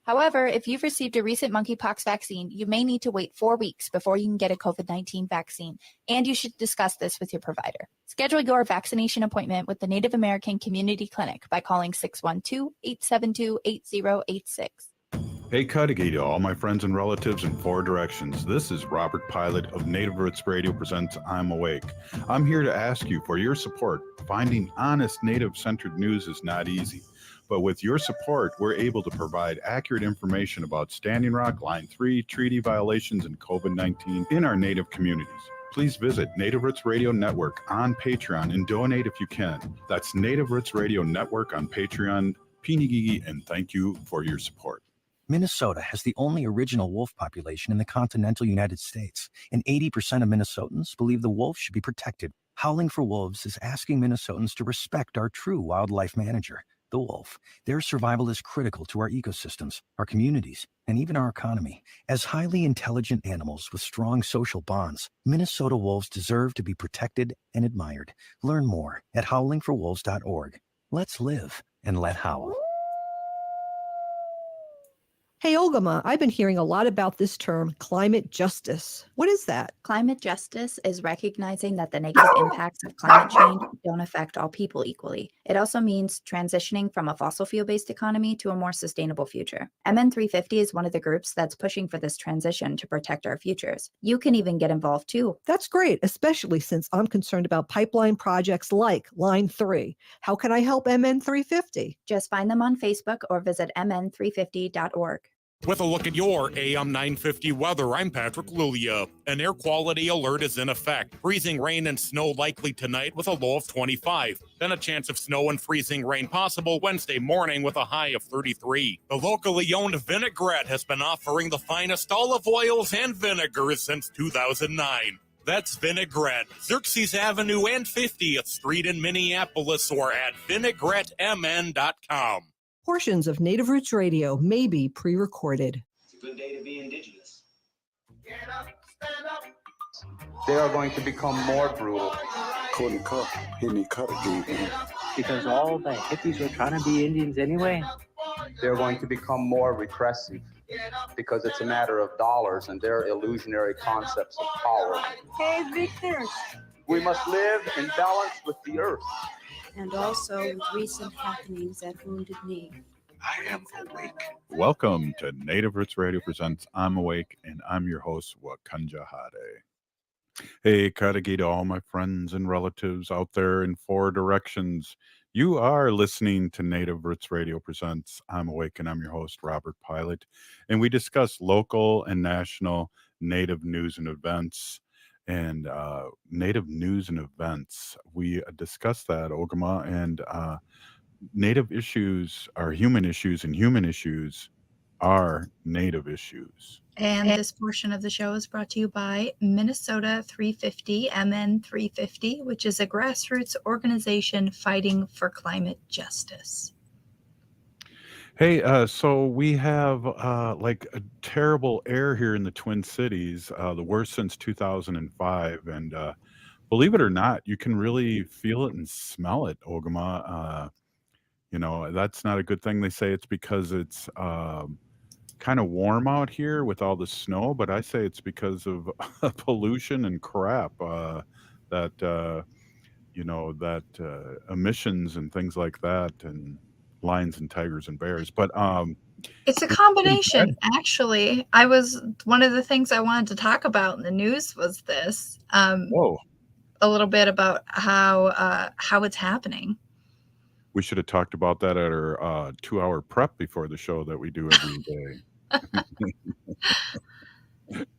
However, if you've received a recent monkeypox vaccine, you may need to wait 4 weeks before you can get a COVID-19 vaccine, and you should discuss this with your provider. Schedule your vaccination appointment with the Native American Community Clinic by calling 612-872-8086. Hey, Cudahy to all my friends and relatives in 4 directions. This is Robert Pilot of Native Roots Radio presents I'm Awake. I'm here to ask you for your support. Finding honest Native-centered news is not easy, but with your support, we're able to provide accurate information about Standing Rock, Line 3, treaty violations, and COVID-19 in our Native communities. Please visit Native Roots Radio Network on Patreon and donate if you can. That's Native Roots Radio Network on Patreon. Pinigigi, and thank you for your support. Minnesota has the only original wolf population in the continental United States, and 80% of Minnesotans believe the wolf should be protected. Howling for Wolves is asking Minnesotans to respect our true wildlife manager, the wolf. Their survival is critical to our ecosystems, our communities, and even our economy. As highly intelligent animals with strong social bonds, Minnesota wolves deserve to be protected and admired. Learn more at howlingforwolves.org. Let's live and let howl. Hey, Olgama, I've been hearing a lot about this term, climate justice. What is that? Climate justice is recognizing that the negative impacts of climate change don't affect all people equally. It also means transitioning from a fossil fuel-based economy to a more sustainable future. MN350 is one of the groups that's pushing for this transition to protect our futures. You can even get involved too. That's great, especially since I'm concerned about pipeline projects like Line 3. How can I help MN350? Just find them on Facebook or visit mn350.org. With a look at your AM 950 weather, I'm Patrick Lulia. An air quality alert is in effect. Freezing rain and snow likely tonight with a low of 25. Then a chance of snow and freezing rain possible Wednesday morning with a high of 33. The locally owned Vinaigrette has been offering the finest olive oils and vinegars since 2009. That's Vinaigrette, Xerxes Avenue and 50th Street in Minneapolis, or at vinaigrettemn.com. Portions of Native Roots Radio may be pre-recorded. It's a good day to be indigenous. Get up, stand up. They are going to become more brutal. Couldn't cut, hitting cut again. Because all the hippies were trying to be Indians anyway. They're going to become more repressive because it's a matter of dollars and their illusionary concepts of power. Hey, Victor. We must live in balance with the earth. And also with recent happenings at Wounded Knee. I am awake. Welcome to Native Roots Radio presents I'm Awake, and I'm your host, Wakanja Hade. Hey, Cudahy to all my friends and relatives out there in 4 directions. You are listening to Native Roots Radio presents I'm Awake, and I'm your host, Robert Pilot. And we discuss local and national Native news and events. And Native news and events, we discussed that, Ogama, and Native issues are human issues, and human issues are Native issues. And this portion of the show is brought to you by Minnesota 350, MN 350, which is a grassroots organization fighting for climate justice. Hey, so we have like a terrible air here in the Twin Cities, the worst since 2005. And believe it or not, you can really feel it and smell it, Ogama. You know, that's not a good thing. They say it's because it's kind of warm out here with all the snow, but I say it's because of pollution and crap that, you know, that emissions and things like that, and lions and tigers and bears, but it's a combination. Actually, one of the things I wanted to talk about in the news was this. A little bit about how it's happening. We should have talked about that at our 2-hour prep before the show that we do every day.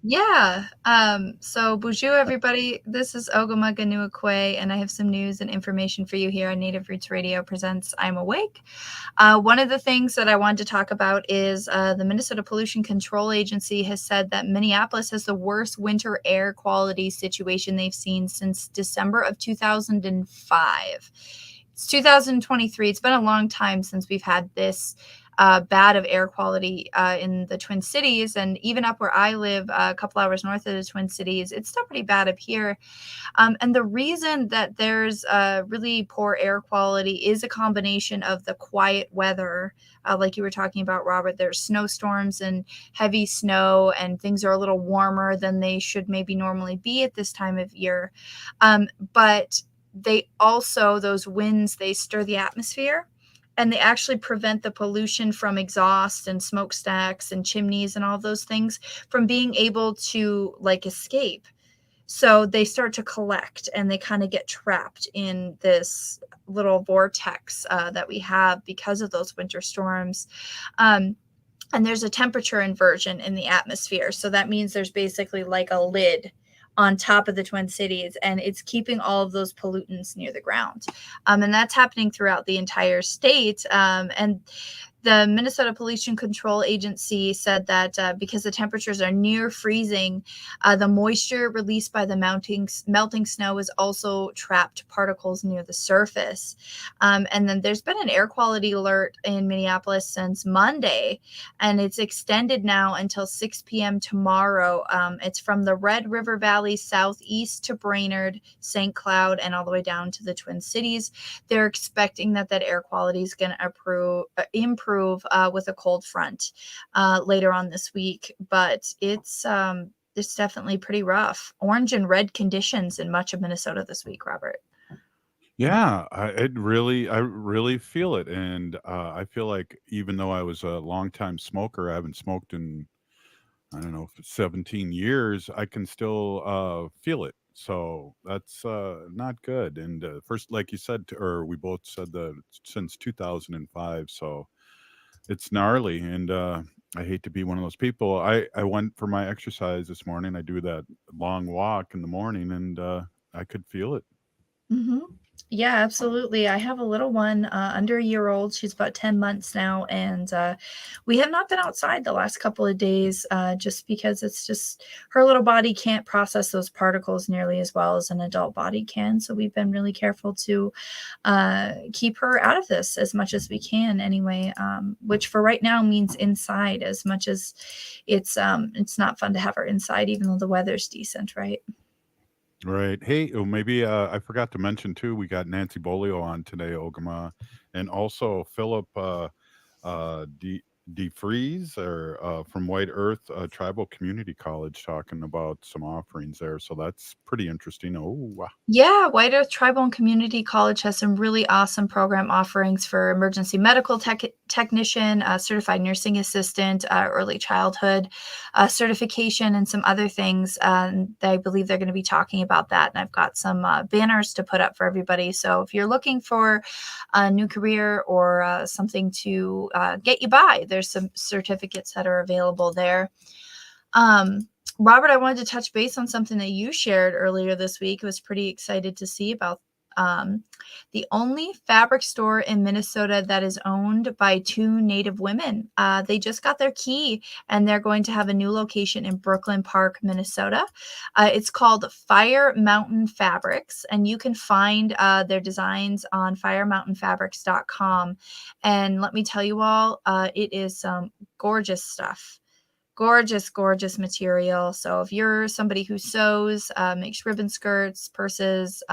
Yeah. So bonjour, everybody. This is Ogama Ganuakwe, and I have some news and information for you here on Native Roots Radio presents I'm Awake. One of the things that I wanted to talk about is the Minnesota Pollution Control Agency has said that Minneapolis has the worst winter air quality situation they've seen since December of 2005. It's 2023. It's been a long time since we've had this bad of air quality in the Twin Cities, and even up where I live, a couple hours north of the Twin Cities, it's still pretty bad up here. And the reason that there's really poor air quality is a combination of the quiet weather, like you were talking about, Robert. There's snowstorms and heavy snow, and things are a little warmer than they should maybe normally be at this time of year. But they also, those winds, they stir the atmosphere, and they actually prevent the pollution from exhaust and smokestacks and chimneys and all those things from being able to like escape. So they start to collect, and they kind of get trapped in this little vortex that we have because of those winter storms. And there's a temperature inversion in the atmosphere. So that means there's basically like a lid on top of the Twin Cities, and it's keeping all of those pollutants near the ground. And that's happening throughout the entire state. And the Minnesota Pollution Control Agency said that because the temperatures are near freezing, the moisture released by the melting snow has also trapped particles near the surface. And then there's been an air quality alert in Minneapolis since Monday, and it's extended now until 6 p.m. tomorrow. It's from the Red River Valley southeast to Brainerd, St. Cloud, and all the way down to the Twin Cities. They're expecting that air quality is going to improve with a cold front later on this week, but it's definitely pretty rough. Orange and red conditions in much of Minnesota this week, Robert. Yeah, I really feel it, and I feel like even though I was a longtime smoker, I haven't smoked in, I don't know, 17 years. I can still feel it. So that's not good. And first, like you said, or we both said that since 2005. So it's gnarly, and I hate to be one of those people. I went for my exercise this morning. I do that long walk in the morning, and I could feel it. Mm-hmm. Yeah, absolutely. I have a little one under a year old. She's about 10 months now. And we have not been outside the last couple of days just because it's just her little body can't process those particles nearly as well as an adult body can. So we've been really careful to keep her out of this as much as we can anyway, which for right now means inside, as much as it's not fun to have her inside, even though the weather's decent, right? Right. Hey, oh, maybe I forgot to mention too. We got Nancy Beaulieu on today, Ogama, and also Phillip DeVries, or from White Earth Tribal Community College, talking about some offerings there. So that's pretty interesting. Oh, wow. Yeah, White Earth Tribal and Community College has some really awesome program offerings for emergency medical technician, certified nursing assistant, early childhood certification, and some other things. I believe they're going to be talking about that. And I've got some banners to put up for everybody. So if you're looking for a new career or something to get you by, there's some certificates that are available there. Robert, I wanted to touch base on something that you shared earlier this week. I was pretty excited to see about the only fabric store in Minnesota that is owned by 2 Native women. They just got their key, and they're going to have a new location in Brooklyn Park, Minnesota. It's called Fire Mountain Fabrics, and you can find their designs on firemountainfabrics.com. And let me tell you all, it is some gorgeous stuff. Gorgeous material. So if you're somebody who sews, makes ribbon skirts, purses,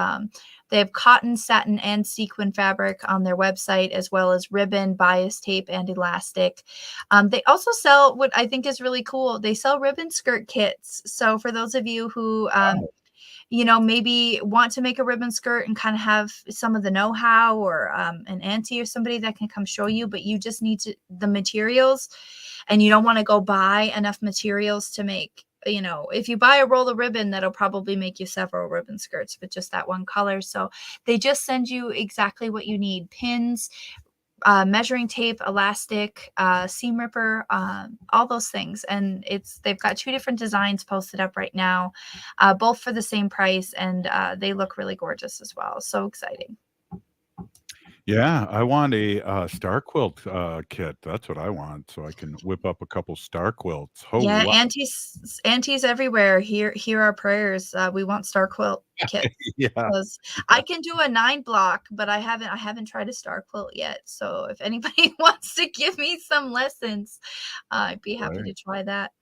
they have cotton, satin, and sequin fabric on their website, as well as ribbon, bias tape, and elastic. They also sell what I think is really cool. They sell ribbon skirt kits. So for those of you who maybe want to make a ribbon skirt and kind of have some of the know-how, or an auntie or somebody that can come show you, but you just need the materials, and you don't want to go buy enough materials to make, if you buy a roll of ribbon, that'll probably make you several ribbon skirts with just that one color. So they just send you exactly what you need: pins, measuring tape, elastic, seam ripper, all those things. And they've got 2 different designs posted up right now, both for the same price, and they look really gorgeous as well. So exciting. Yeah, I want a star quilt kit. That's what I want, so I can whip up a couple star quilts. Yeah, Ho, aunties everywhere. Hear our prayers. We want star quilt kits yeah, because I can do a 9 block, but I haven't tried a star quilt yet. So if anybody wants to give me some lessons, I'd be happy right. to try that.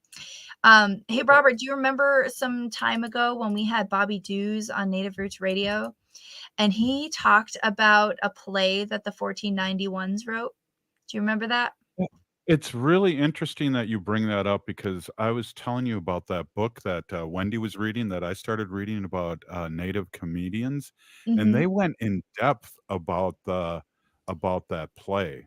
Hey Robert, do you remember some time ago when we had Bobby Dews on Native Roots Radio, and he talked about a play that the 1491s wrote? Do you remember that? Well, it's really interesting that you bring that up because I was telling you about that book that Wendy was reading that I started reading about Native comedians, and Mhm. they went in depth about that play,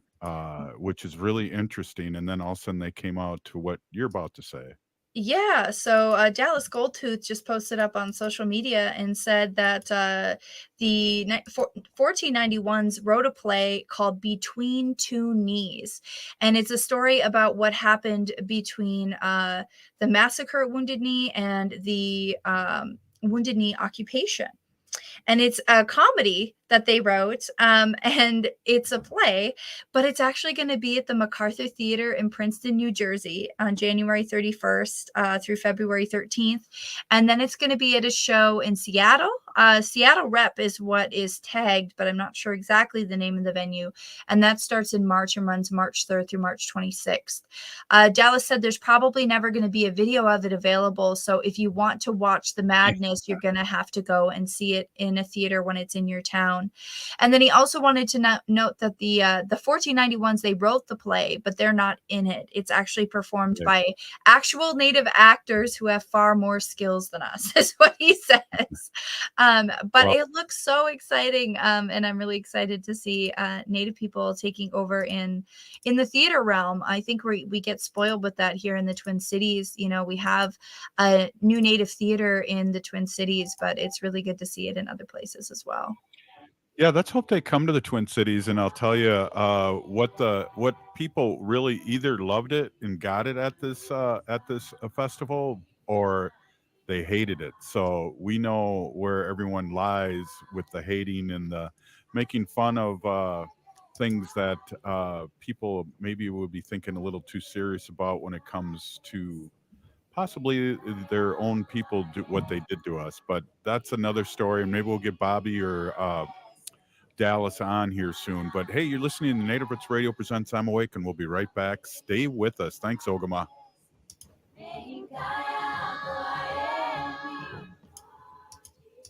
which is really interesting. And then all of a sudden they came out to what you're about to say. Yeah, so Dallas Goldtooth just posted up on social media and said that the 1491s wrote a play called Between Two Knees. And it's a story about what happened between the massacre at Wounded Knee and the Wounded Knee occupation. And it's a comedy that they wrote, and it's a play, but it's actually going to be at the MacArthur Theater in Princeton, New Jersey on January 31st through February 13th. And then it's going to be at a show in Seattle. Seattle Rep is what is tagged, but I'm not sure exactly the name of the venue. And that starts in March and runs March 3rd through March 26th. Dallas said there's probably never going to be a video of it available. So if you want to watch the madness, you're going to have to go and see it in a theater when it's in your town. And then he also wanted to note that the 1491s, they wrote the play, but they're not in it. It's actually performed Right. by actual Native actors who have far more skills than us, is what he says. But Well, it looks so exciting, and I'm really excited to see Native people taking over in the theater realm. I think we get spoiled with that here in the Twin Cities. You know, we have a new Native theater in the Twin Cities, but it's really good to see it in other places as well. yeah, let's hope they come to the Twin Cities, and I'll tell you what people really either loved it and got it at this festival, or they hated it. So we know where everyone lies with the hating and the making fun of things that people maybe would be thinking a little too serious about when it comes to possibly their own people do what they did to us. But that's another story, and maybe we'll get Bobby or Dallas on here soon. But hey, you're listening to Native Roots Radio presents I'm Awake, and we'll be right back. Stay with us. Thanks, Ogama.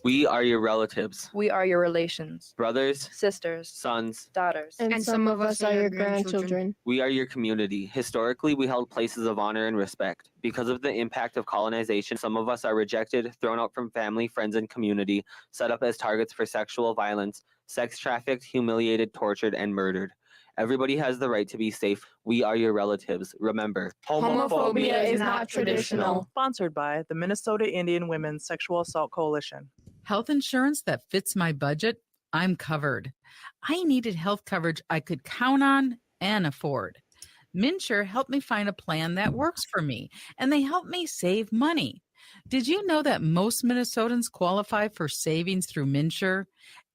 We are your relatives, We are your relations, brothers, sisters, sons, daughters. And some of us are your grandchildren. We are your community. Historically, we held places of honor and respect. Because of the impact of colonization, some of us are rejected, thrown out from family, friends, and community, set up as targets for sexual violence, sex trafficked, humiliated, tortured, and murdered. Everybody has the right to be safe. We are your relatives. Remember, Homophobia is not traditional. Sponsored by the Minnesota Indian Women's Sexual Assault Coalition. Health insurance that fits my budget? I'm covered. I needed health coverage I could count on and afford. MNsure helped me find a plan that works for me, and they helped me save money. Did you know that most Minnesotans qualify for savings through MNsure?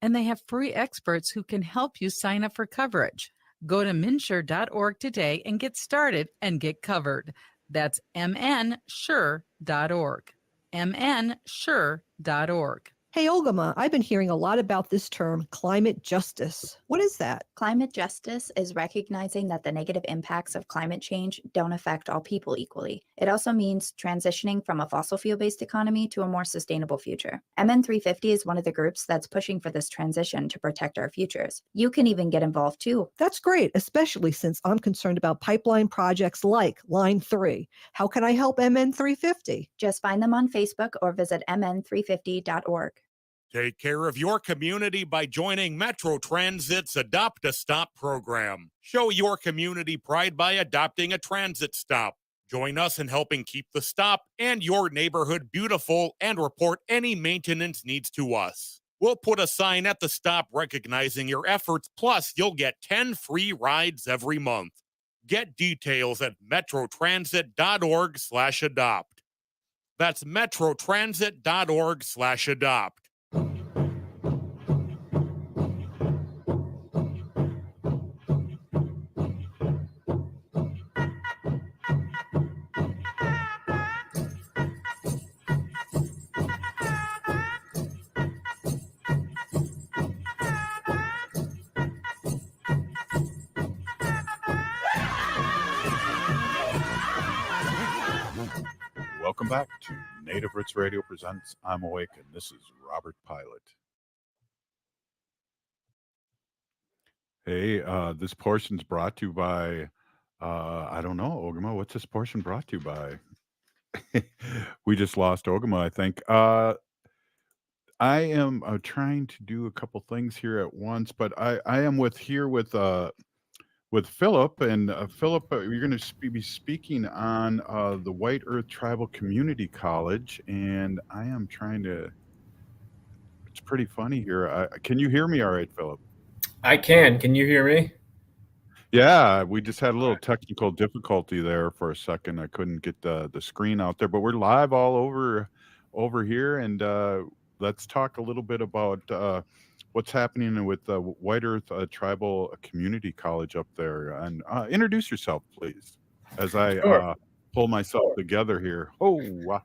And they have free experts who can help you sign up for coverage. Go to mnsure.org today and get started and get covered. That's mnsure.org. mnsure.org. Hey, Olgama, I've been hearing a lot about this term, climate justice. What is that? Climate justice is recognizing that the negative impacts of climate change don't affect all people equally. It also means transitioning from a fossil fuel-based economy to a more sustainable future. MN350 is one of the groups that's pushing for this transition to protect our futures. You can even get involved too. That's great, especially since I'm concerned about pipeline projects like Line 3. How can I help MN350? Just find them on Facebook or visit mn350.org. Take care of your community by joining Metro Transit's Adopt a Stop program. Show your community pride by adopting a transit stop. Join us in helping keep the stop and your neighborhood beautiful and report any maintenance needs to us. We'll put a sign at the stop recognizing your efforts, plus you'll get 10 free rides every month. Get details at metrotransit.org/adopt. That's metrotransit.org/adopt. back to Native Roots Radio Presents I'm Awake, and this is Robert Pilot. Hey, this portion's brought to you by, I don't know, Ogama, what's this portion brought to you by? We just lost Ogama, I think. I am trying to do a couple things here at once, but I am with Philip, and Philip, you're going to be speaking on the White Earth Tribal Community College, and I am trying to. It's pretty funny here. Can you hear me all right, Philip? I can. Can you hear me? Yeah, we just had a little technical difficulty there for a second. I couldn't get the screen out there, but we're live all over here, and let's talk a little bit about what's happening with White Earth Tribal Community College up there. And introduce yourself, please, as I Sure. pull myself together here. Oh, wow.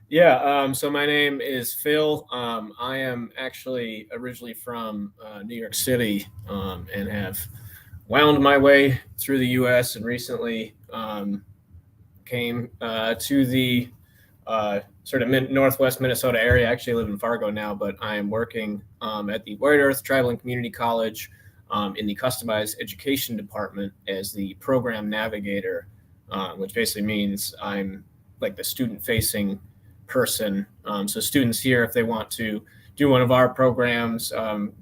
Yeah. So my name is Phil. I am actually originally from New York City and have wound my way through the U.S. and recently came to the sort of northwest Minnesota area. I actually live in Fargo now, but I am working at the White Earth Tribal and Community College in the customized education department as the program navigator, which basically means I'm like the student-facing person. So students here, if they want to do one of our programs,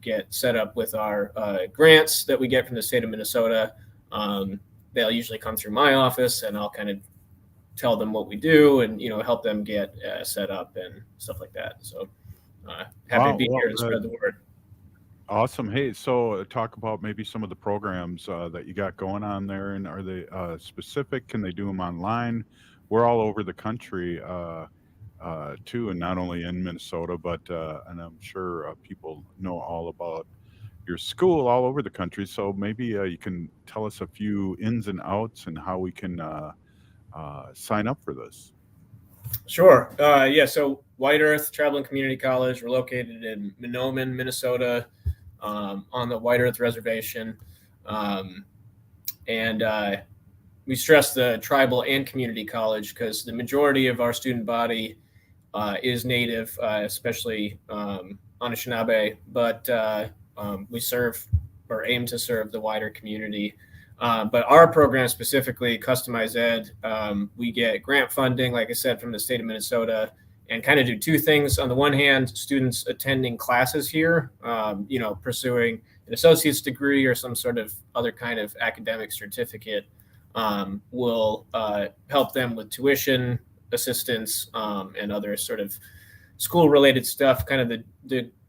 get set up with our grants that we get from the state of Minnesota, they'll usually come through my office, and I'll kind of tell them what we do and help them get set up and stuff like that. So happy to be here and spread the word. Awesome. Hey, so talk about maybe some of the programs that you got going on there, and are they specific? Can they do them online? We're all over the country too, and not only in Minnesota, but and I'm sure people know all about your school all over the country. So maybe you can tell us a few ins and outs and how we can sign up for this. Sure. Yeah. So White Earth Tribal and Community College, we're located in Mahnomen, Minnesota, on the White Earth Reservation. And we stress the tribal and community college because the majority of our student body is Native, especially Anishinaabe, but we serve or aim to serve the wider community. But our program specifically, Customized Ed, we get grant funding, like I said, from the state of Minnesota, and kind of do two things. On the one hand, students attending classes here, pursuing an associate's degree or some sort of other kind of academic certificate, will help them with tuition assistance and other sort of school-related stuff. Kind of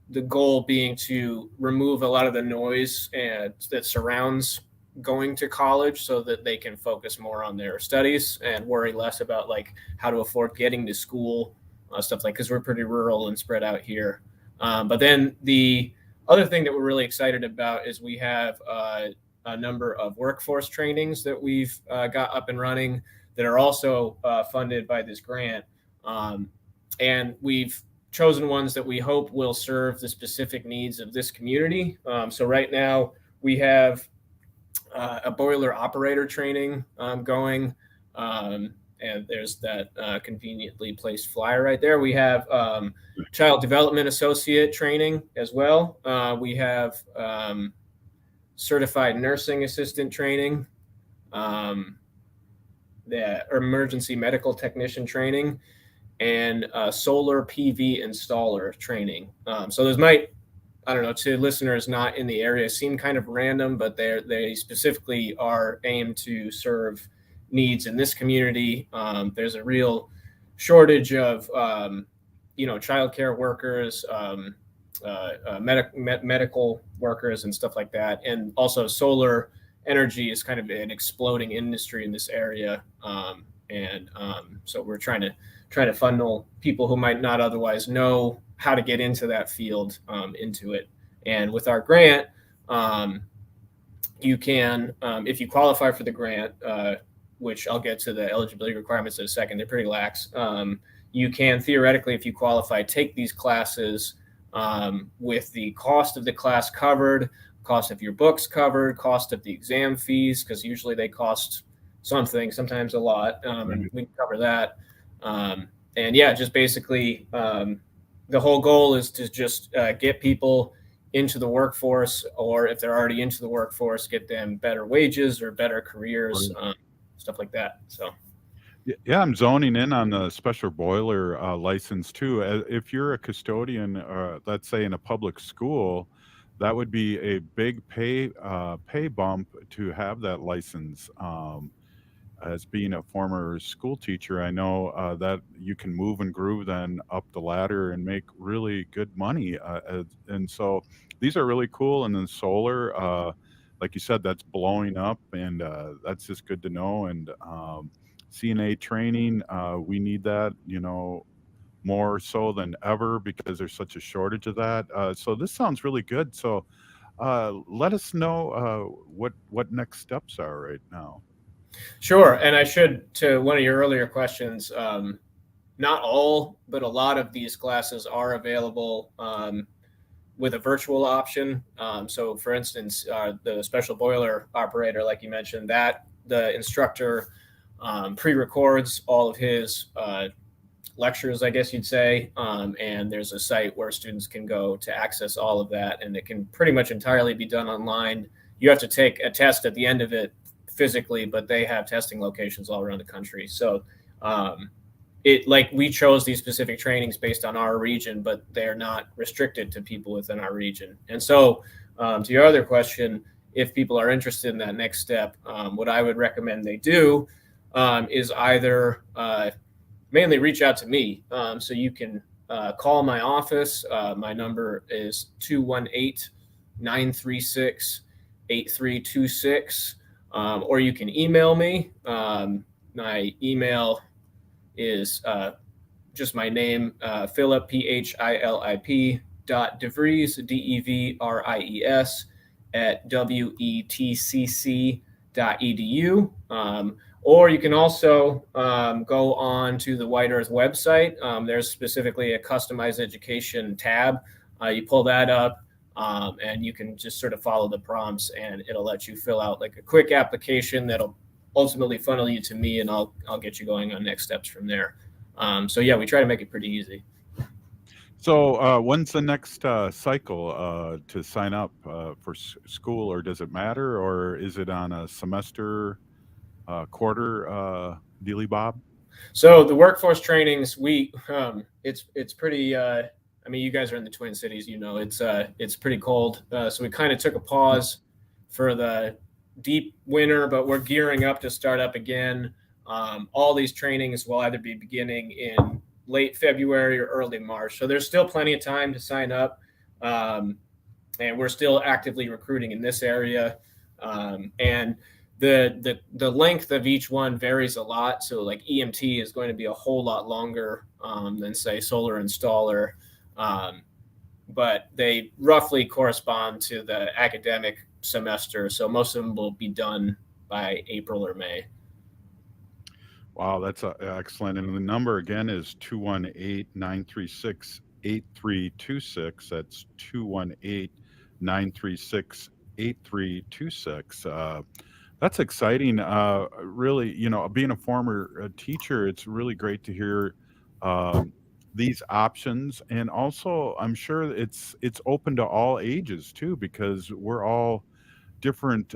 the goal being to remove a lot of the noise that surrounds going to college, so that they can focus more on their studies and worry less about like how to afford getting to school, stuff like, because we're pretty rural and spread out here. But then the other thing that we're really excited about is we have a number of workforce trainings that we've got up and running that are also funded by this grant. And we've chosen ones that we hope will serve the specific needs of this community. So right now we have a boiler operator training going. And there's that conveniently placed flyer right there. We have child development associate training as well. We have certified nursing assistant training, the emergency medical technician training, and solar PV installer training. So those might, I don't know, to listeners not in the area, seem kind of random, but they specifically are aimed to serve needs in this community. There's a real shortage of, childcare workers, medical workers and stuff like that. And also solar energy is kind of an exploding industry in this area. So we're trying to funnel people who might not otherwise know how to get into that field into it. And with our grant, you can, if you qualify for the grant, which I'll get to the eligibility requirements in a second, they're pretty lax. You can theoretically, if you qualify, take these classes with the cost of the class covered, cost of your books covered, cost of the exam fees, because usually they cost something, sometimes a lot, and we can cover that. And yeah, just basically the whole goal is to just get people into the workforce, or if they're already into the workforce, get them better wages or better careers, stuff like that. So. Yeah, I'm zoning in on the special boiler license too. If you're a custodian, let's say in a public school, that would be a big pay bump to have that license. As being a former school teacher, I know that you can move and groove then up the ladder and make really good money. And so these are really cool. And then solar, like you said, that's blowing up, and that's just good to know. And CNA training, we need that, more so than ever because there's such a shortage of that. So this sounds really good. So let us know what next steps are right now. Sure. And I should, to one of your earlier questions, not all, but a lot of these classes are available with a virtual option. So for instance, the special boiler operator, like you mentioned, that the instructor pre-records all of his lectures, I guess you'd say. And there's a site where students can go to access all of that, and it can pretty much entirely be done online. You have to take a test at the end of it physically, but they have testing locations all around the country. So we chose these specific trainings based on our region, but they're not restricted to people within our region. And so to your other question, if people are interested in that next step, what I would recommend they do is either mainly reach out to me. So you can call my office. My number is 218-936-8326. Or you can email me. My email is just my name, Phillip, PHILIP .DeVries, DEVRIES @wetcc.edu. Or you can also go on to the White Earth website. There's specifically a customized education tab. You pull that up, and you can just sort of follow the prompts, and it'll let you fill out like a quick application that'll ultimately funnel you to me, and I'll get you going on next steps from there. So yeah, we try to make it pretty easy. So when's the next cycle to sign up for school, or does it matter, or is it on a semester, quarter dealy bob? So the workforce trainings, it's pretty. I mean, you guys are in the Twin Cities, it's pretty cold. So we kind of took a pause for the deep winter, but we're gearing up to start up again. All these trainings will either be beginning in late February or early March. So there's still plenty of time to sign up. And we're still actively recruiting in this area. And the length of each one varies a lot. So like EMT is going to be a whole lot longer than say solar installer. But they roughly correspond to the academic semester. So most of them will be done by April or May. Wow, that's excellent. And the number again is 218-936-8326. That's 218-936-8326. That's exciting. Really, being a former teacher, it's really great to hear these options. And also, I'm sure it's open to all ages too, because we're all different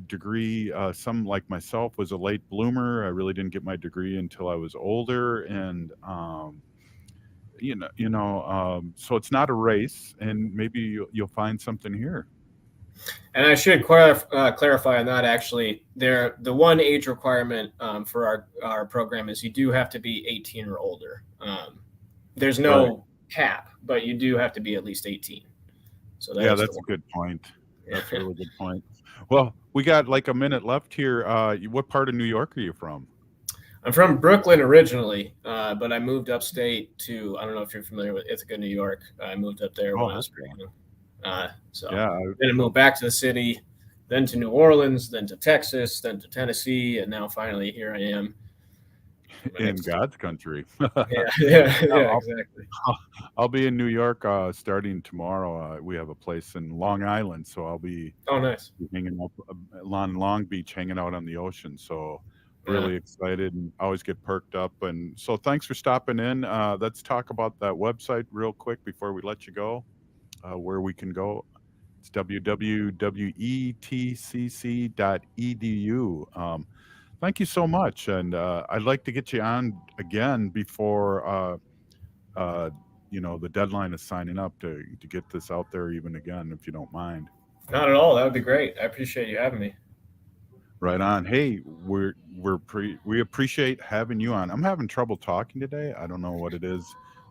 degree. Some like myself was a late bloomer. I really didn't get my degree until I was older, and so it's not a race, and maybe you'll find something here. And I should clarify on that. Actually, the one age requirement for our program is you do have to be 18 or older. There's no cap, but you do have to be at least 18. So that's a good point. That's a really good point. Well, we got like a minute left here. What part of New York are you from? I'm from Brooklyn originally, but I moved upstate to, I don't know if you're familiar with Ithaca, New York. I moved up there when I was pretty young. Then I moved back to the city, then to New Orleans, then to Texas, then to Tennessee, and now finally here I am. In God's country. Exactly. I'll be in New York starting tomorrow. We have a place in Long Island, so I'll be nice hanging up on Long Beach, hanging out on the ocean. So really excited and always get perked up. And so thanks for stopping in. Let's talk about that website real quick before we let you go, where we can go. It's www.etcc.edu. Thank you so much. And I'd like to get you on again before, the deadline is signing up to get this out there even again, if you don't mind. Not at all. That would be great. I appreciate you having me. Right on. Hey, we appreciate having you on. I'm having trouble talking today. I don't know what it is.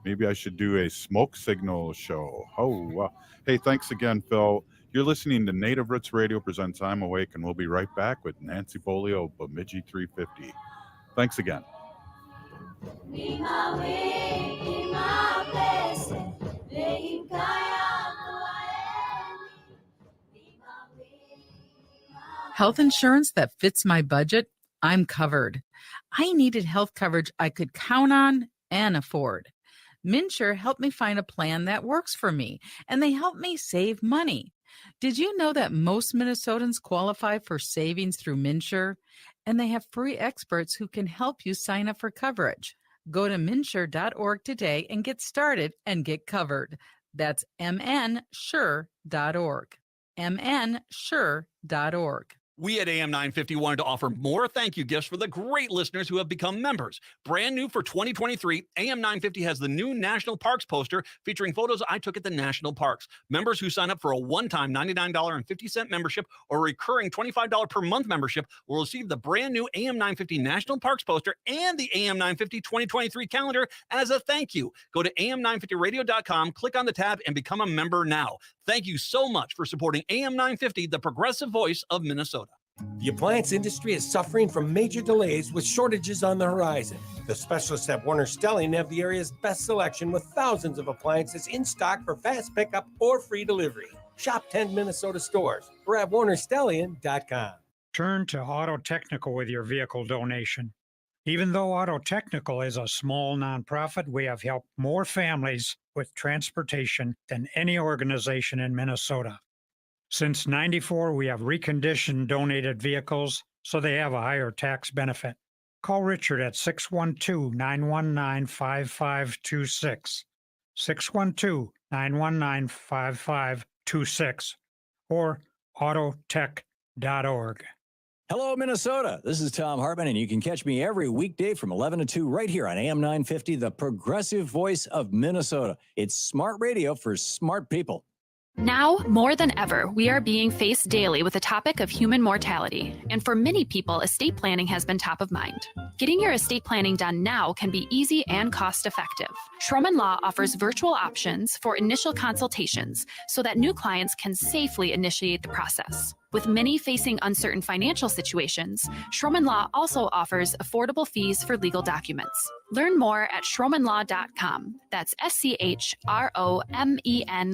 Maybe I should do a smoke signal show. Oh, wow. Hey, thanks again, Phil. You're listening to Native Roots Radio presents I'm Awake, and we'll be right back with Nancy Beaulieu of Bemidji 350. Thanks again. Health insurance that fits my budget? I'm covered. I needed health coverage I could count on and afford. MNsure helped me find a plan that works for me, and they helped me save money. Did you know that most Minnesotans qualify for savings through MNsure? And they have free experts who can help you sign up for coverage. Go to mnsure.org today and get started and get covered. That's mnsure.org. mnsure.org. We at AM 950 wanted to offer more thank you gifts for the great listeners who have become members. Brand new for 2023, AM 950 has the new National Parks poster featuring photos I took at the national parks. Members who sign up for a one-time $99.50 membership or recurring $25 per month membership will receive the brand new AM 950 National Parks poster and the AM 950 2023 calendar as a thank you. Go to am950radio.com, click on the tab, and become a member now. Thank you so much for supporting AM 950, the progressive voice of Minnesota. The appliance industry is suffering from major delays with shortages on the horizon. The specialists at Warner Stelling have the area's best selection with thousands of appliances in stock for fast pickup or free delivery. Shop 10 Minnesota stores or at warnerstellian.com. Turn to Auto Technical with your vehicle donation. Even though Auto Technical is a small nonprofit, we have helped more families with transportation than any organization in Minnesota. Since '94, we have reconditioned donated vehicles so they have a higher tax benefit. Call Richard at 612-919-5526, 612-919-5526, or autotech.org. Hello, Minnesota. This is Tom Hartman, and you can catch me every weekday from 11 to 2 right here on AM 950, the progressive voice of Minnesota. It's smart radio for smart people. Now, more than ever, we are being faced daily with the topic of human mortality, and for many people, estate planning has been top of mind. Getting your estate planning done now can be easy and cost-effective. Schroman Law offers virtual options for initial consultations so that new clients can safely initiate the process. With many facing uncertain financial situations, Schroman Law also offers affordable fees for legal documents. Learn more at schromanlaw.com. That's SCHROMEN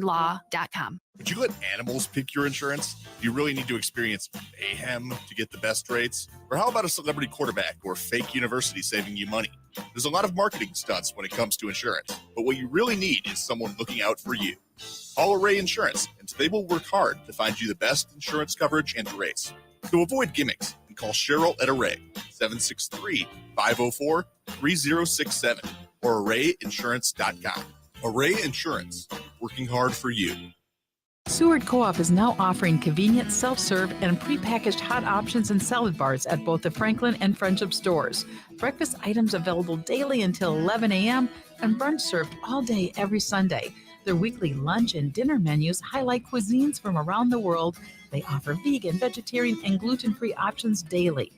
law.com. Would you let animals pick your insurance? Do you really need to experience mayhem to get the best rates? Or how about a celebrity quarterback or fake university saving you money? There's a lot of marketing stunts when it comes to insurance, but what you really need is someone looking out for you. Call Array Insurance, and they will work hard to find you the best insurance coverage and rates. To avoid gimmicks, call Cheryl at Array, 763-504-3067, or arrayinsurance.com. Array Insurance, working hard for you. Seward Co-op is now offering convenient self-serve and prepackaged hot options and salad bars at both the Franklin and Friendship stores. Breakfast items available daily until 11 a.m. and brunch served all day every Sunday. Their weekly lunch and dinner menus highlight cuisines from around the world. They offer vegan, vegetarian, and gluten-free options daily.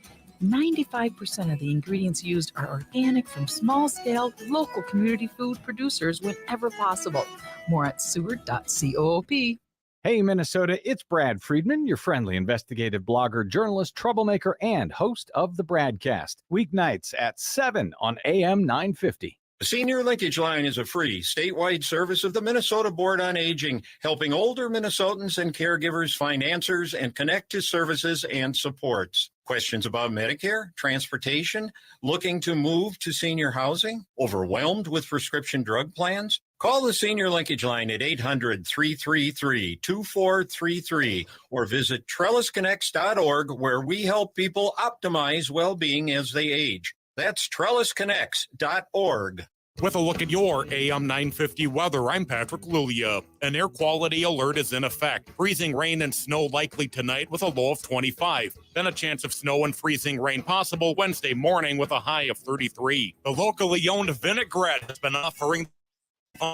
95% of the ingredients used are organic from small-scale, local community food producers whenever possible. More at seward.coop. Hey, Minnesota, it's Brad Friedman, your friendly investigative blogger, journalist, troublemaker, and host of the Bradcast. Weeknights at 7 on AM 950. The Senior Linkage Line is a free statewide service of the Minnesota Board on Aging, helping older Minnesotans and caregivers find answers and connect to services and supports. Questions about Medicare, transportation, looking to move to senior housing, overwhelmed with prescription drug plans? Call the Senior Linkage line at 800-333-2433 or visit trellisconnects.org, where we help people optimize well-being as they age. That's trellisconnects.org. With a look at your AM 950 weather, I'm Patrick Lulia. An air quality alert is in effect. Freezing rain and snow likely tonight with a low of 25. Then a chance of snow and freezing rain possible Wednesday morning with a high of 33. The locally owned vinaigrette has been offering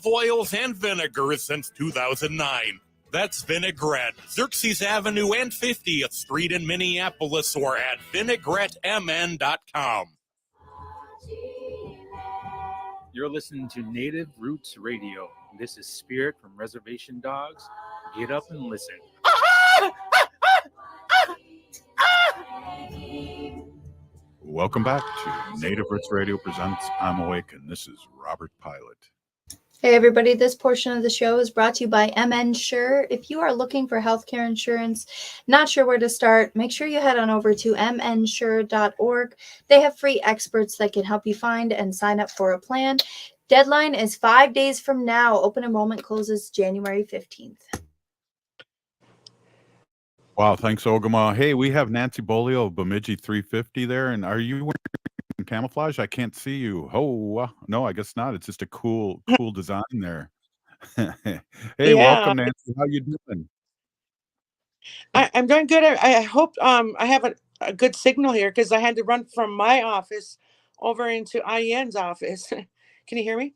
oils and vinegars since 2009. That's Vinaigrette, Xerxes Avenue and 50th Street in Minneapolis, or at vinaigrettemn.com. You're listening to Native Roots Radio. This is Spirit from Reservation Dogs. Get up and listen. Welcome back to Native Roots Radio presents I'm Awake, and this is Robert Pilot. Hey everybody, this portion of the show is brought to you by MNsure. If you are looking for healthcare insurance, not sure where to start, make sure you head on over to mnsure.org. They have free experts that can help you find and sign up for a plan. Deadline is 5 days from now. Open enrollment closes January 15th. Wow, thanks, Ogama. Hey, we have Nancy Beaulieu of Bemidji 350 there, and are you wearing camouflage? I can't see you. Oh, no, I guess not. It's just a cool design there. Hey, Yeah, welcome, Nancy. How you doing? I'm doing good. I hope I have a good signal here because I had to run from my office over into IEN's office. Can you hear me?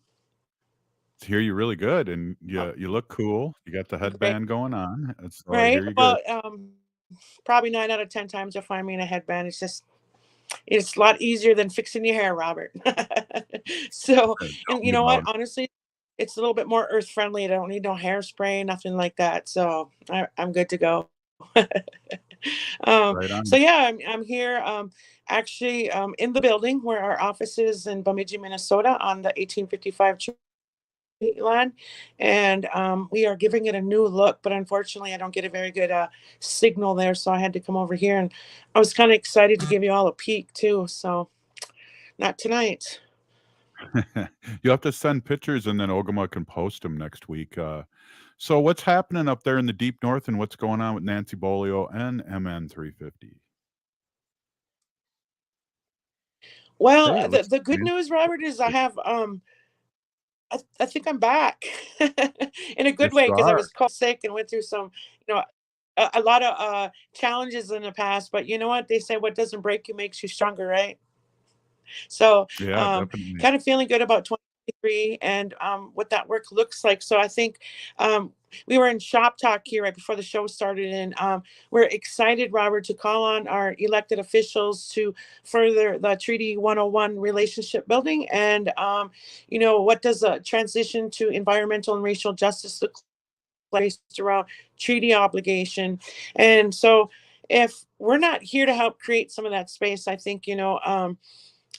Hear you really good, and you look cool. You got the headband going on, so I Right. hear you Well, good. probably 9 out of 10 times you'll find me in a headband. It's a lot easier than fixing your hair, Robert. So, Tell and you me know what? about it. Honestly, it's a little bit more earth friendly. I don't need no hairspray, nothing like that. So I'm good to go. Right So on. yeah, I'm here actually in the building where our office is in Bemidji, Minnesota on the 1855 land, and we are giving it a new look, but unfortunately I don't get a very good signal there, so I had to come over here, and I was kind of excited to give you all a peek too, so not tonight. You have to send pictures, and then Ogama can post them next week. So what's happening up there in the deep north, and what's going on with Nancy Beaulieu and MN 350? Well, Hey, it looks the good Nancy. news, Robert, is I have I think I'm back in a good Yes, way you because I are. was called sick and went through some, you know, a lot of challenges in the past. But you know what? They say what doesn't break you makes you stronger, right? So Yeah, definitely. kind of feeling good about 2023 and what that work looks like. So I think we were in shop talk here right before the show started, and we're excited, Robert, to call on our elected officials to further the Treaty 101 relationship building. And, what does a transition to environmental and racial justice look like around treaty obligation? And so if we're not here to help create some of that space, I think,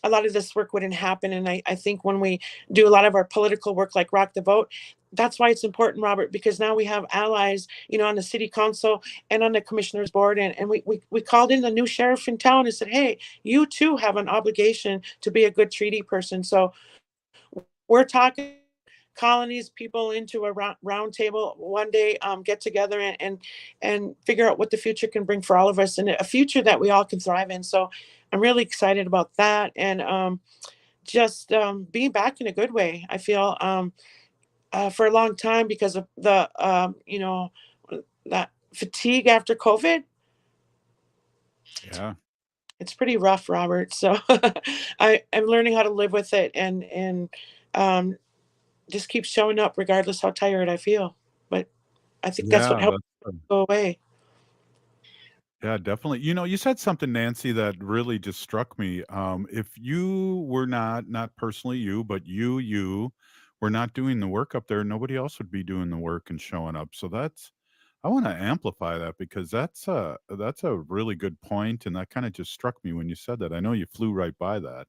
a lot of this work wouldn't happen. And I think when we do a lot of our political work, like Rock the Vote, that's why it's important, Robert, because now we have allies, on the city council and on the commissioner's board. And we called in the new sheriff in town and said, hey, you too have an obligation to be a good treaty person. So we're talking colonies people into a round table one day, get together and figure out what the future can bring for all of us and a future that we all can thrive in. So I'm really excited about that, and just being back in a good way. I feel for a long time because of the that fatigue after COVID. Yeah. It's pretty rough, Robert. So I'm learning how to live with it and um, just keep showing up regardless how tired I feel. But I think that's what Yeah, helps that's good. go away. Yeah, definitely. You said something, Nancy, that really just struck me. If you were not personally you, but you were not doing the work up there, nobody else would be doing the work and showing up. So I want to amplify that because that's a really good point, and that kind of just struck me when you said that. I know you flew right by that.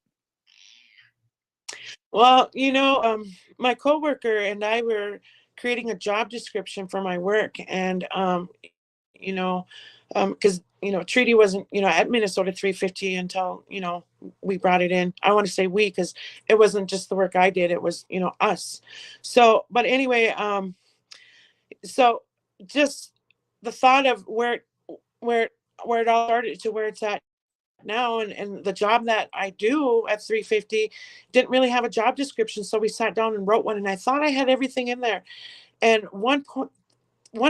Well, my coworker and I were creating a job description for my work, and because treaty wasn't, at Minnesota 350 until, we brought it in. I want to say we, because it wasn't just the work I did, it was, us. So, but anyway, so just the thought of where where it all started to where it's at now, and the job that I do at 350 didn't really have a job description, so we sat down and wrote one, and I thought I had everything in there. And one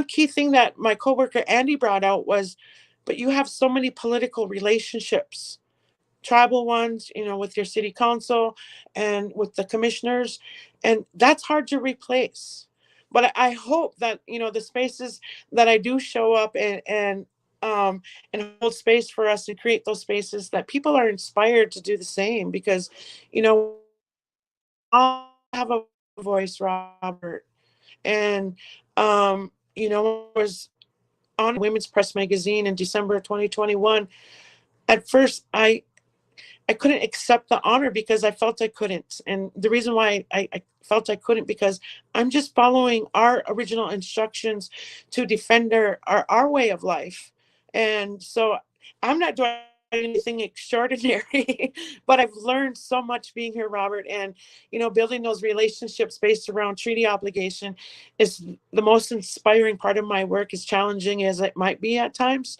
key thing that my coworker Andy brought out was, but you have so many political relationships, tribal ones, with your city council and with the commissioners, and that's hard to replace. But I hope that, the spaces that I do show up and hold space for us to create those spaces, that people are inspired to do the same, because, I have a voice, Robert. And was on Women's Press magazine in December of 2021. At first, I couldn't accept the honor because I felt I couldn't. And the reason why I felt I couldn't, because I'm just following our original instructions to defend our way of life. And so I'm not doing anything extraordinary, but I've learned so much being here, Robert. And, building those relationships based around treaty obligation is the most inspiring part of my work, as challenging as it might be at times.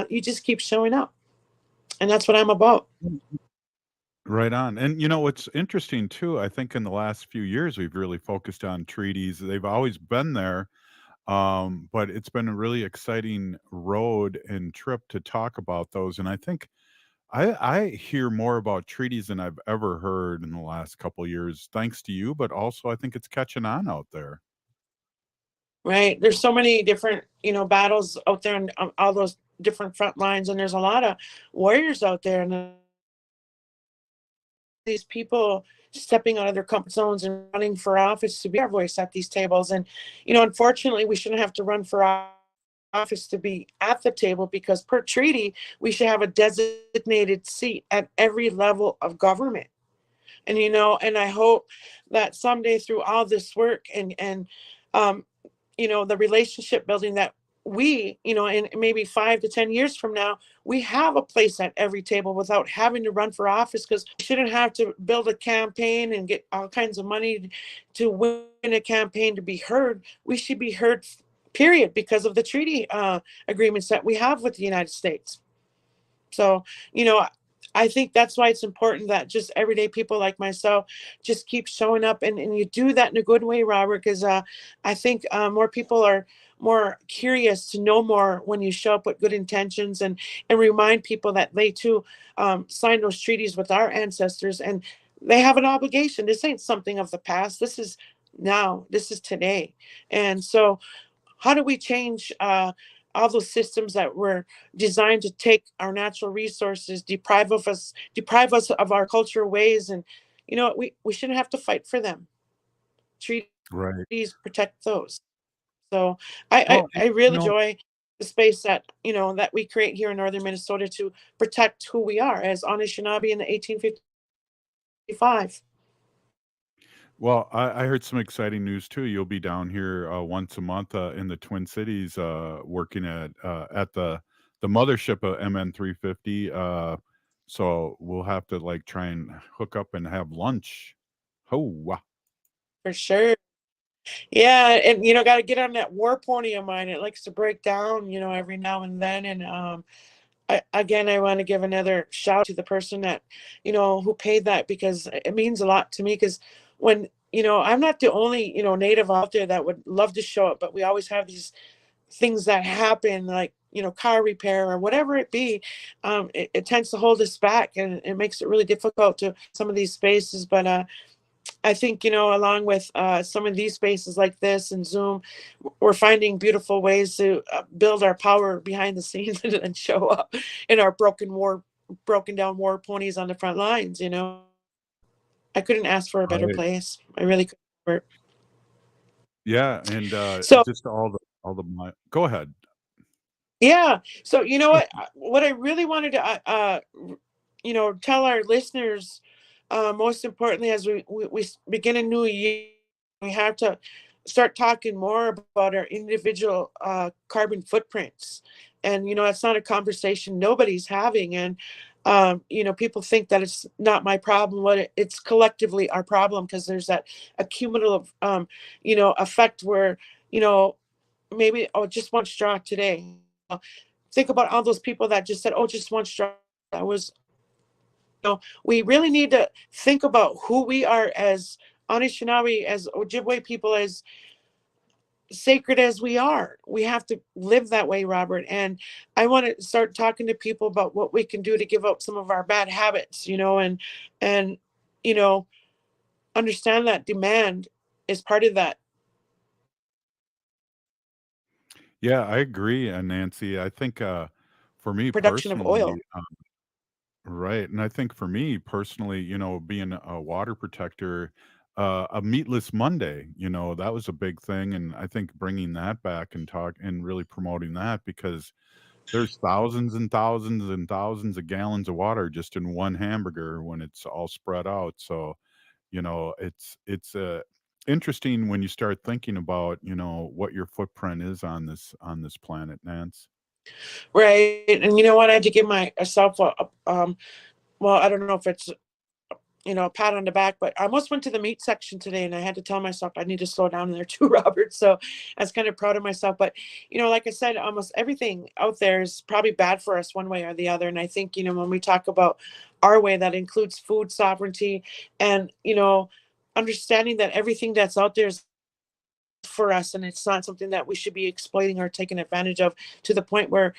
You just keep showing up. And that's what I'm about. Right on. And what's interesting too, I think in the last few years we've really focused on treaties. They've always been there, but it's been a really exciting road and trip to talk about those. And I think I hear more about treaties than I've ever heard in the last couple years, thanks to you, but also I think it's catching on out there. Right. There's so many different, battles out there, and all those different front lines. And there's a lot of warriors out there, and these people stepping out of their comfort zones and running for office to be our voice at these tables. And, unfortunately, we shouldn't have to run for office to be at the table, because per treaty, we should have a designated seat at every level of government. And, and I hope that someday through all this work and the relationship building, that we, in maybe 5 to 10 years from now, we have a place at every table without having to run for office, because we shouldn't have to build a campaign and get all kinds of money to win a campaign to be heard. We should be heard, period, because of the treaty agreements that we have with the United States. So, I think that's why it's important that just everyday people like myself just keep showing up, and you do that in a good way, Robert, because I think more people are more curious to know more when you show up with good intentions, and remind people that they too signed those treaties with our ancestors, and they have an obligation. This ain't something of the past. This is now. This is today. And so how do we change all those systems that were designed to take our natural resources, deprive us of our cultural ways? And we shouldn't have to fight for them. Right. Treaties protect those. So I Well, I really enjoy the space that that we create here in northern Minnesota to protect who we are as Anishinaabe in the 1855. Well, I heard some exciting news too. You'll be down here once a month in the Twin Cities, working at the mothership of MN 350. So we'll have to like try and hook up and have lunch. Oh, wow. For sure. Yeah, and got to get on that war pony of mine. It likes to break down, every now and then. And I want to give another shout out to the person that, who paid that, because it means a lot to me. Because when, I'm not the only, native out there that would love to show up, but we always have these things that happen, like, car repair or whatever it be. It tends to hold us back, and it makes it really difficult to some of these spaces. But I think, along with some of these spaces like this and Zoom, we're finding beautiful ways to build our power behind the scenes and show up in our broken down war ponies on the front lines. I couldn't ask for a better Right. place. I really couldn't. Yeah, and So just go ahead. yeah, so what I really wanted to tell our listeners, most importantly, as we begin a new year, we have to start talking more about our individual carbon footprints. And, that's not a conversation nobody's having. And, people think that it's not my problem, but it's collectively our problem, because there's that accumulative, effect where, maybe, oh, just one straw today. Think about all those people that just said, oh, just one straw. That was, we really need to think about who we are as Anishinaabe, as Ojibwe people, as sacred as we are. We have to live that way, Robert. And I want to start talking to people about what we can do to give up some of our bad habits, and you know, understand that demand is part of that. Yeah, I agree, Nancy. I think for me Production of oil. personally, right. And I think for me personally, being a water protector, a meatless Monday, that was a big thing. And I think bringing that back and talk and really promoting that, because there's thousands and thousands and thousands of gallons of water just in one hamburger when it's all spread out. So, it's interesting when you start thinking about, what your footprint is on this planet, Nance. Right. And you know what? I had to give myself well, I don't know if it's, a pat on the back, but I almost went to the meat section today and I had to tell myself I need to slow down there too, Robert. So I was kind of proud of myself. But, like I said, almost everything out there is probably bad for us one way or the other. And I think, when we talk about our way, that includes food sovereignty and, understanding that everything that's out there is for us, and it's not something that we should be exploiting or taking advantage of to the point where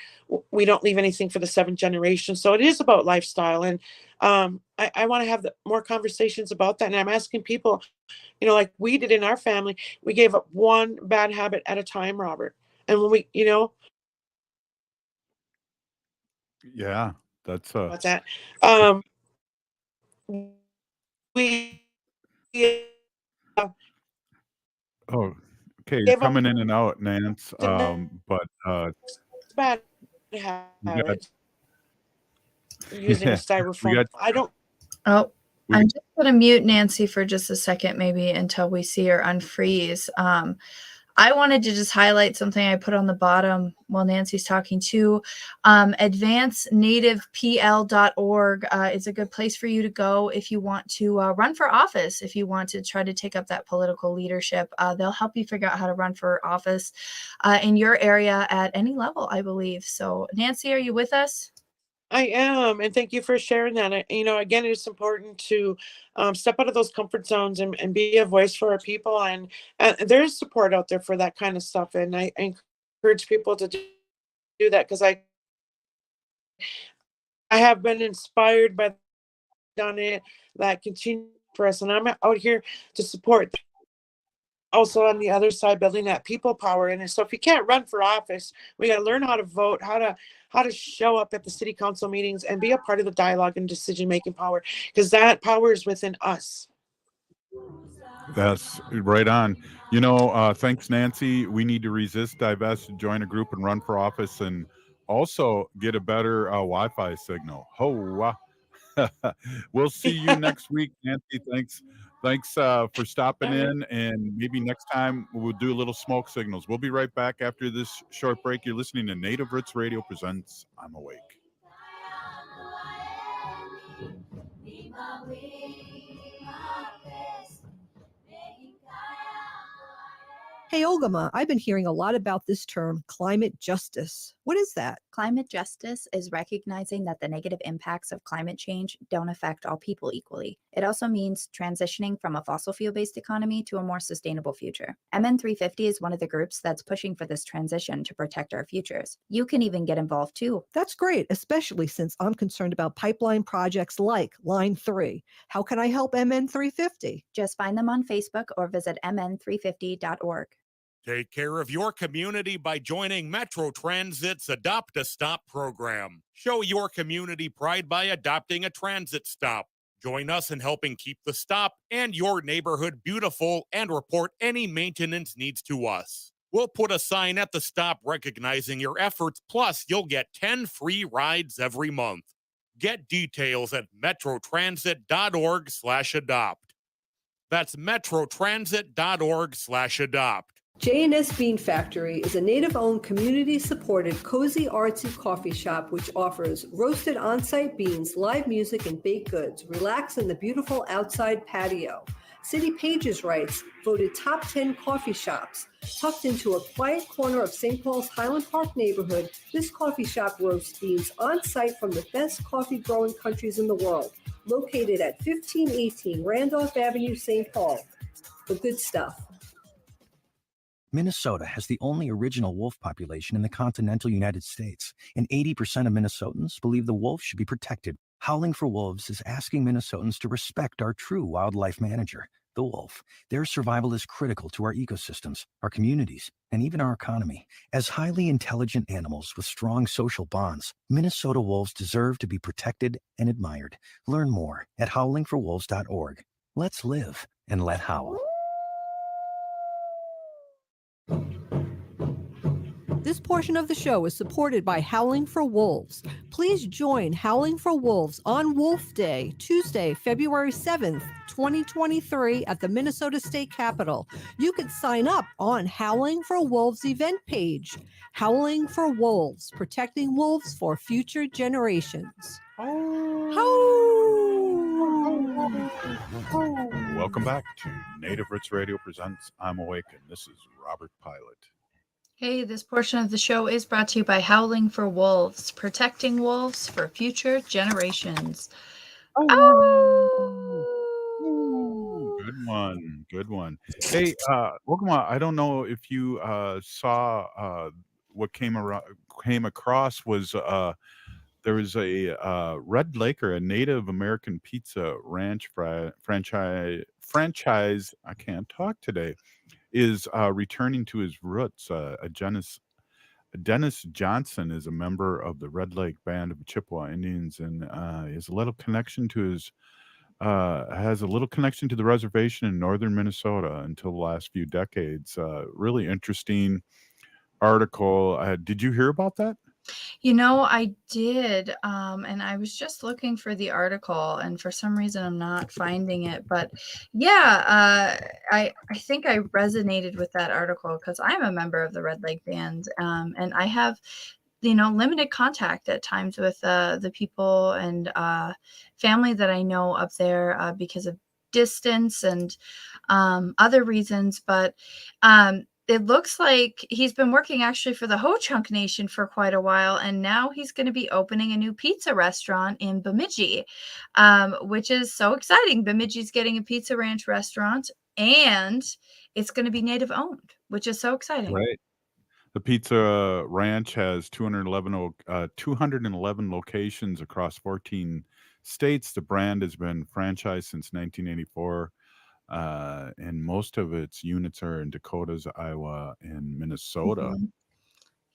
we don't leave anything for the seventh generation. So it is about lifestyle. And I want to have more conversations about that. And I'm asking people, like we did in our family, we gave up one bad habit at a time, Robert. And when we, Yeah, that's about that, we Oh, okay, you're gave up coming in and out, Nance. the But next bad we got habit using a we styrofoam. got I don't. Oh, we I'm just going to mute Nancy for just a second, maybe until we see her unfreeze. I wanted to just highlight something I put on the bottom while Nancy's talking too. AdvanceNativePL.org is a good place for you to go if you want to run for office, if you want to try to take up that political leadership. They'll help you figure out how to run for office in your area at any level, I believe. So, Nancy, are you with us? I am, and thank you for sharing that. Again, it's important to step out of those comfort zones and be a voice for our people. And there is support out there for that kind of stuff. And I encourage people to do that, because I have been inspired by on it that continue for us, and I'm out here to support. Also on the other side, building that people power. And so if you can't run for office, we got to learn how to vote, how to show up at the city council meetings and be a part of the dialogue and decision making power, because that power is within us. That's right on. Thanks, Nancy. We need to resist, divest, join a group, and run for office, and also get a better Wi-Fi signal. Ho! We'll see you next week, Nancy. Thanks for stopping in, and maybe next time we'll do a little smoke signals. We'll be right back after this short break. You're listening to Native Roots Radio presents I'm Awake. Hey, Olgama, I've been hearing a lot about this term, climate justice. What is that? Climate justice is recognizing that the negative impacts of climate change don't affect all people equally. It also means transitioning from a fossil fuel-based economy to a more sustainable future. MN350 is one of the groups that's pushing for this transition to protect our futures. You can even get involved too. That's great, especially since I'm concerned about pipeline projects like Line 3. How can I help MN350? Just find them on Facebook or visit mn350.org. Take care of your community by joining Metro Transit's Adopt a Stop program. Show your community pride by adopting a transit stop. Join us in helping keep the stop and your neighborhood beautiful, and report any maintenance needs to us. We'll put a sign at the stop recognizing your efforts, plus you'll get 10 free rides every month. Get details at metrotransit.org/adopt. That's metrotransit.org/adopt. J&S Bean Factory is a native-owned, community-supported, cozy, artsy coffee shop which offers roasted on-site beans, live music, and baked goods. Relax in the beautiful outside patio. City Pages writes, voted top 10 coffee shops. Tucked into a quiet corner of St. Paul's Highland Park neighborhood, this coffee shop roasts beans on-site from the best coffee-growing countries in the world. Located at 1518 Randolph Avenue, St. Paul. The good stuff. Minnesota has the only original wolf population in the continental United States, and 80% of Minnesotans believe the wolf should be protected. Howling for Wolves is asking Minnesotans to respect our true wildlife manager, the wolf. Their survival is critical to our ecosystems, our communities, and even our economy. As highly intelligent animals with strong social bonds, Minnesota wolves deserve to be protected and admired. Learn more at howlingforwolves.org. Let's live and let howl. This portion of the show is supported by Howling for Wolves. Please join Howling for Wolves on Wolf Day, Tuesday, February 7th, 2023 at the Minnesota State Capitol. You can sign up on Howling for Wolves event page. Howling for Wolves, protecting wolves for future generations. Welcome back to Native Roots Radio presents I'm Awake, and this is Robert Pilot. Hey, this portion of the show is brought to you by Howling for Wolves, protecting wolves for future generations. Good one. Good one. Hey, Ogama, I don't know if you saw what came across was there was a Red Laker, a Native American pizza ranch franchise. I can't talk today. Is returning to his roots. Dennis Johnson is a member of the Red Lake Band of Chippewa Indians, and has a little connection to the reservation in northern Minnesota until the last few decades. Really interesting article. Did you hear about that? You know, I did, and I was just looking for the article, and for some reason I'm not finding it. But yeah, I think I resonated with that article because I'm a member of the Red Lake Band, and I have, limited contact at times with the people and family that I know up there because of distance and other reasons. But it looks like he's been working actually for the Ho-Chunk Nation for quite a while, and now he's going to be opening a new pizza restaurant in Bemidji, which is so exciting. Bemidji's getting a pizza ranch restaurant, and it's going to be Native owned, which is so exciting. Right. The Pizza Ranch has 211 locations across 14 states. The brand has been franchised since 1984. And most of its units are in Dakotas, Iowa, and Minnesota. Mhm.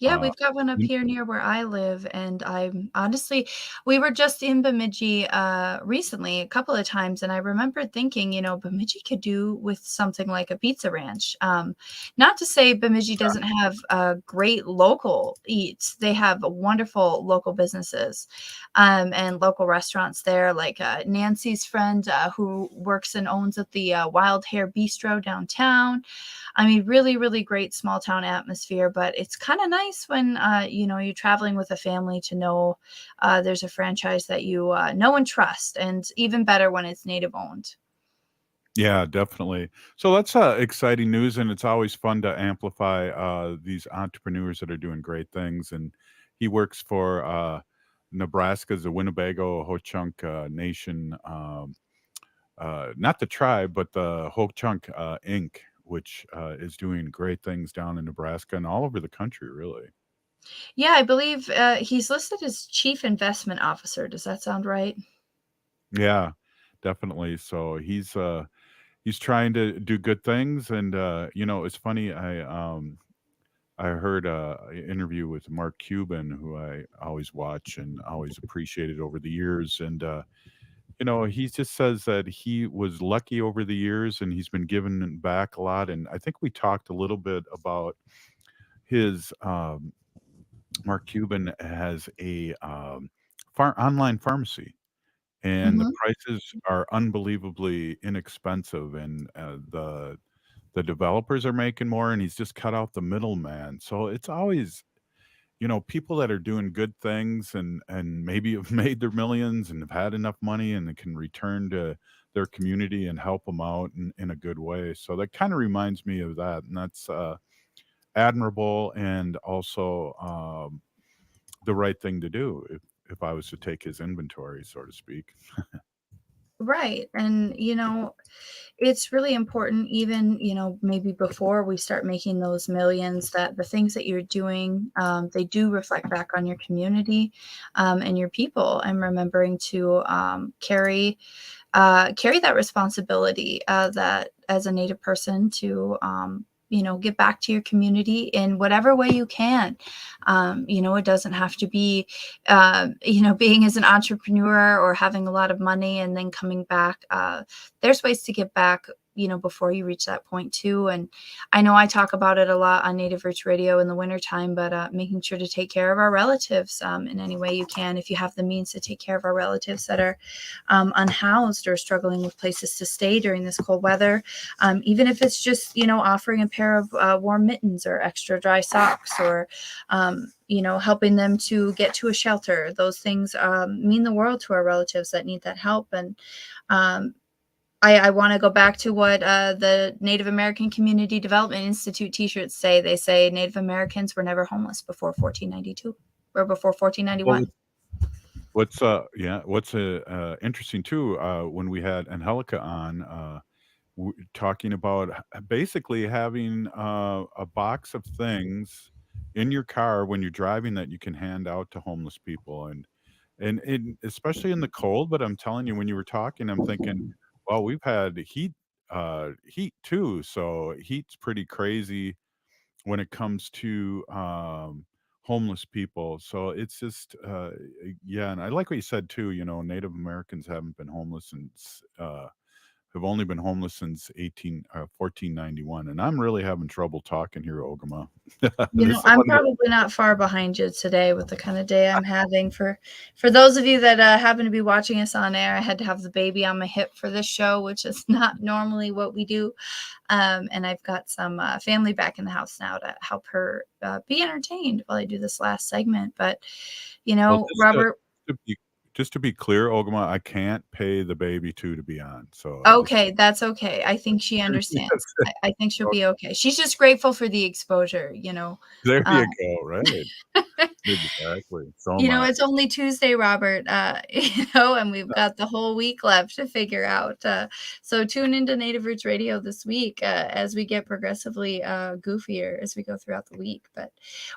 Yeah, Uh, we've got one up here near where I live, and I'm honestly, we were just in Bemidji recently a couple of times, and I remember thinking, Bemidji could do with something like a pizza ranch. Not to say Bemidji doesn't have great local eats; they have wonderful local businesses and local restaurants there, like Nancy's friend who works and owns at the Wild Hair Bistro downtown. I mean, really, really great small town atmosphere, but it's kind of nice when, you're traveling with a family to know there's a franchise that you know and trust, and even better when it's Native owned. Yeah, definitely. So that's exciting news, and it's always fun to amplify these entrepreneurs that are doing great things. And he works for Nebraska's the Winnebago Ho-Chunk Nation, not the tribe, but the Ho-Chunk Inc., which is doing great things down in Nebraska and all over the country, really. Yeah, I believe he's listed as chief investment officer. Does that sound right? Yeah, definitely. So he's trying to do good things, and it's funny. I heard an interview with Mark Cuban, who I always watch and always appreciated over the years, and he just says that he was lucky over the years, and he's been giving back a lot. And I think we talked a little bit about his. Mark Cuban has a online pharmacy, and the Mhm. prices are unbelievably inexpensive, and the developers are making more, and he's just cut out the middleman. So it's always, people that are doing good things and maybe have made their millions and have had enough money and they can return to their community and help them out in a good way. So that kind of reminds me of that, and that's admirable, and also the right thing to do if I was to take his inventory, so to speak. Right. And, it's really important, even, maybe before we start making those millions, that the things that you're doing, they do reflect back on your community and your people, and remembering to carry that responsibility that as a Native person to give back to your community in whatever way you can. It doesn't have to be being as an entrepreneur or having a lot of money and then coming back. There's ways to give back before you reach that point too. And I know I talk about it a lot on Native Roots Radio in the wintertime, but making sure to take care of our relatives in any way you can. If you have the means to take care of our relatives that are unhoused or struggling with places to stay during this cold weather, even if it's just, offering a pair of warm mittens or extra dry socks, or, helping them to get to a shelter. Those things mean the world to our relatives that need that help. And I want to go back to what the Native American Community Development Institute t-shirts say. They say Native Americans were never homeless before 1492 or before Well, 1491. what's interesting too, when we had Angelica on, talking about basically having a box of things in your car when you're driving that you can hand out to homeless people, and especially in the cold. But I'm telling you, when you were talking, I'm thinking, well, we've had heat too, so heat's pretty crazy when it comes to homeless people. So it's just, yeah. And I like what you said too. Native Americans haven't been homeless since have only been homeless since 1491, and I'm really having trouble talking here, Ogama. This is I'm one of the probably not far behind you today with the kind of day I'm having. For those of you that happen to be watching us on air, I had to have the baby on my hip for this show, which is not normally what we do. And I've got some family back in the house now to help her be entertained while I do this last segment. But, Well, Robert. just to be clear, Ogama, I can't pay the baby to be on. So I just Okay, that's okay. I think she understands. I think she'll be okay. She's just grateful for the exposure. There Uh, you go. Right. Exactly. So am I. It's only Tuesday, Robert, and we've got the whole week left to figure out. So tune into Native Roots Radio this week as we get progressively goofier as we go throughout the week. But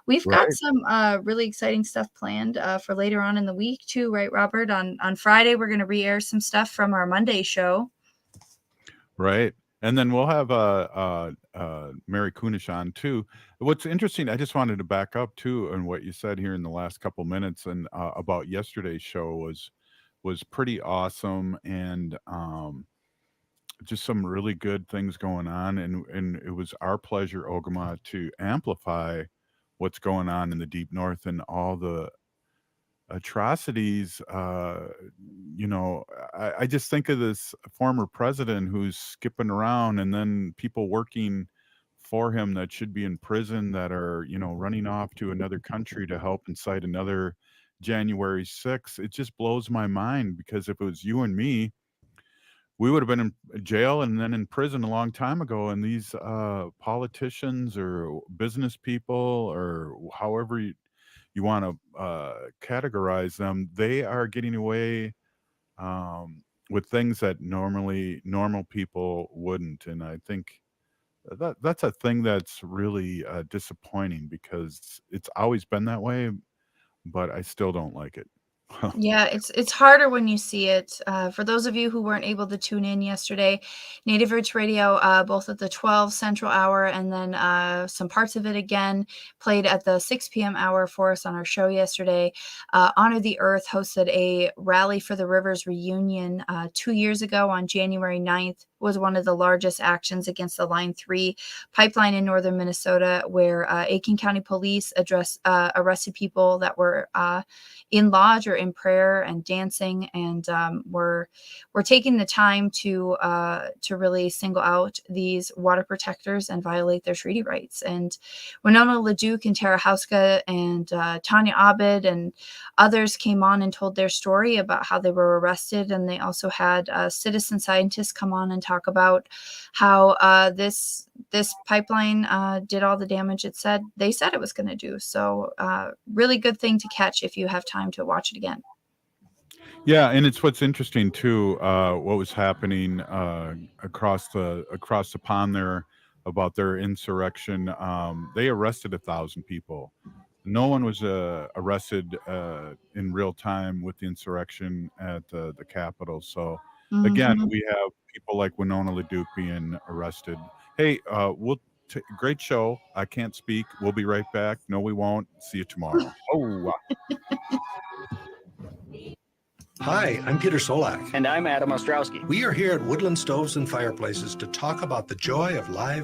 we've got Right. some really exciting stuff planned for later on in the week too, right, Robert? On Friday, we're going to re-air some stuff from our Monday show. Right. And then we'll have Mary Kunish on too. What's interesting, I just wanted to back up too, on what you said here in the last couple minutes, and about yesterday's show was pretty awesome, and just some really good things going on, and it was our pleasure, Ogama, to amplify what's going on in the deep north and all the atrocities. I just think of this former president who's skipping around, and then people working for him that should be in prison that are, running off to another country to help incite another January 6th. It just blows my mind, because if it was you and me, we would have been in jail and then in prison a long time ago. And these politicians or business people, or however you want to categorize them, they are getting away with things that normally normal people wouldn't. And I think that's a thing that's really disappointing, because it's always been that way, but I still don't like it. Yeah, it's harder when you see it. For those of you who weren't able to tune in yesterday, Native Roots Radio, both at the 12 Central hour and then some parts of it again, played at the 6 p.m. hour for us on our show yesterday. Honor the Earth hosted a Rally for the Rivers reunion 2 years ago on January 9th. was one of the largest actions against the Line 3 pipeline in northern Minnesota, where Aiken County Police arrested people that were in lodge or in prayer and dancing, and were taking the time to really single out these water protectors and violate their treaty rights. And Winona LaDuke and Tara Hauska and Tanya Abed and others came on and told their story about how they were arrested. And they also had citizen scientists come on and talk about how this pipeline did all the damage they said it was going to do. So really good thing to catch if you have time to watch it again. Yeah, and it's what's interesting too. What was happening across the pond there about their insurrection? They arrested 1,000 people. No one was arrested in real time with the insurrection at the Capitol. So again, we have people like Winona LaDuke being arrested. Hey, great show. I can't speak. We'll be right back. No, we won't. See you tomorrow. Oh. Hi, I'm Peter Solak. And I'm Adam Ostrowski. We are here at Woodland Stoves and Fireplaces to talk about the joy of live